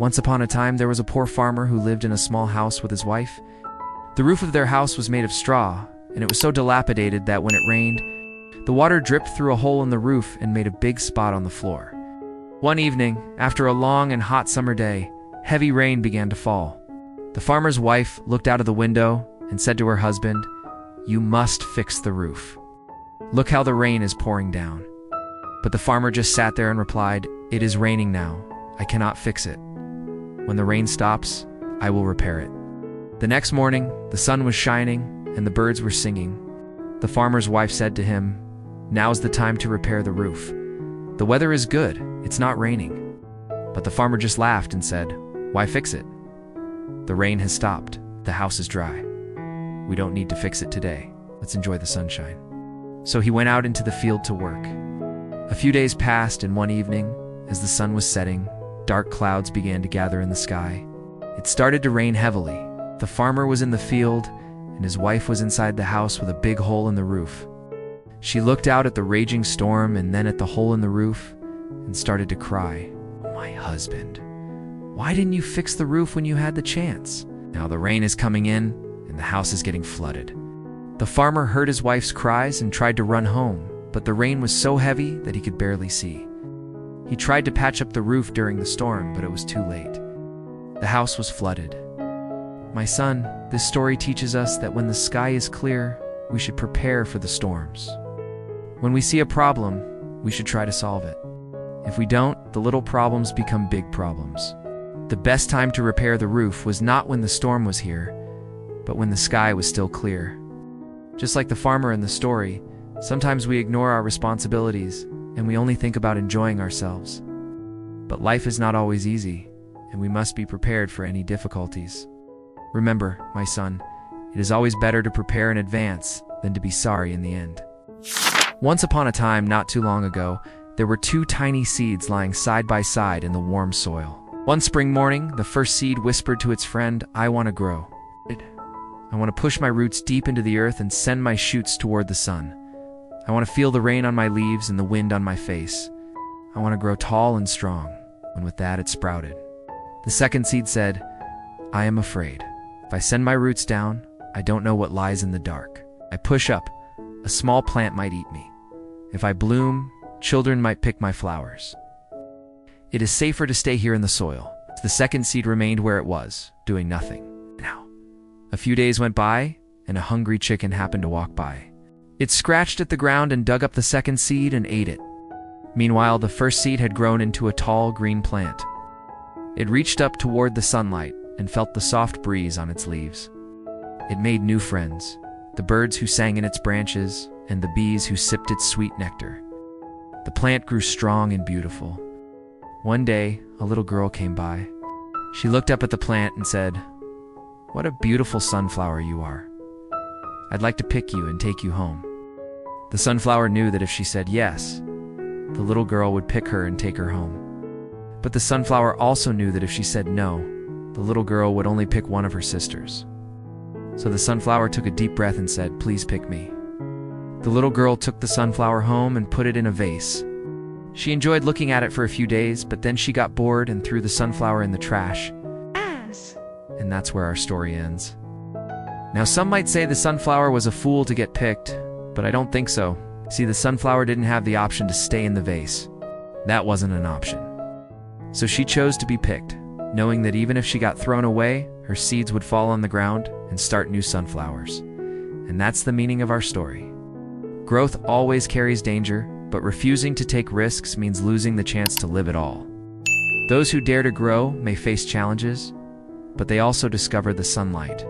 Once upon a time, there was a poor farmer who lived in a small house with his wife. The roof of their house was made of straw, and it was so dilapidated that when it rained, the water dripped through a hole in the roof and made a big spot on the floor. One evening, after a long and hot summer day, heavy rain began to fall. The farmer's wife looked out of the window and said to her husband, "You must fix the roof. Look how the rain is pouring down." But the farmer just sat there and replied, "It is raining now. I cannot fix it. When the rain stops, I will repair it." The next morning, the sun was shining and the birds were singing. The farmer's wife said to him, "Now's the time to repair the roof. The weather is good, it's not raining." But the farmer just laughed and said, "Why fix it? The rain has stopped, the house is dry. We don't need to fix it today. Let's enjoy the sunshine." So he went out into the field to work. A few days passed, and one evening, as the sun was setting, dark clouds began to gather in the sky. It started to rain heavily. The farmer was in the field, and his wife was inside the house with a big hole in the roof. She looked out at the raging storm and then at the hole in the roof and started to cry. "Oh, my husband, why didn't you fix the roof when you had the chance? Now the rain is coming in and the house is getting flooded." The farmer heard his wife's cries and tried to run home, but the rain was so heavy that he could barely see. He tried to patch up the roof during the storm, but it was too late. The house was flooded. My son, this story teaches us that when the sky is clear, we should prepare for the storms. When we see a problem, we should try to solve it. If we don't, the little problems become big problems. The best time to repair the roof was not when the storm was here, but when the sky was still clear. Just like the farmer in the story, sometimes we ignore our responsibilities and we only think about enjoying ourselves. But life is not always easy, and we must be prepared for any difficulties. Remember, my son, it is always better to prepare in advance than to be sorry in the end. Once upon a time, not too long ago, there were two tiny seeds lying side by side in the warm soil. One spring morning, the first seed whispered to its friend, "I want to grow. I want to push my roots deep into the earth and send my shoots toward the sun. I want to feel the rain on my leaves and the wind on my face. I want to grow tall and strong." And with that, it sprouted. The second seed said, "I am afraid. If I send my roots down, I don't know what lies in the dark. I push up, a small plant might eat me. If I bloom, children might pick my flowers. It is safer to stay here in the soil." The second seed remained where it was, doing nothing. Now, a few days went by, and a hungry chicken happened to walk by. It scratched at the ground and dug up the second seed and ate it. Meanwhile, the first seed had grown into a tall green plant. It reached up toward the sunlight and felt the soft breeze on its leaves. It made new friends, the birds who sang in its branches and the bees who sipped its sweet nectar. The plant grew strong and beautiful. One day, a little girl came by. She looked up at the plant and said, "What a beautiful sunflower you are. I'd like to pick you and take you home." The sunflower knew that if she said yes, the little girl would pick her and take her home. But the sunflower also knew that if she said no, the little girl would only pick one of her sisters. So the sunflower took a deep breath and said, "Please pick me." The little girl took the sunflower home and put it in a vase. She enjoyed looking at it for a few days, but then she got bored and threw the sunflower in the trash. And that's where our story ends. Now, some might say the sunflower was a fool to get picked, but I don't think so. See, the sunflower didn't have the option to stay in the vase. That wasn't an option. So she chose to be picked, knowing that even if she got thrown away, her seeds would fall on the ground and start new sunflowers. And that's the meaning of our story. Growth always carries danger, but refusing to take risks means losing the chance to live it all. Those who dare to grow may face challenges, but they also discover the sunlight.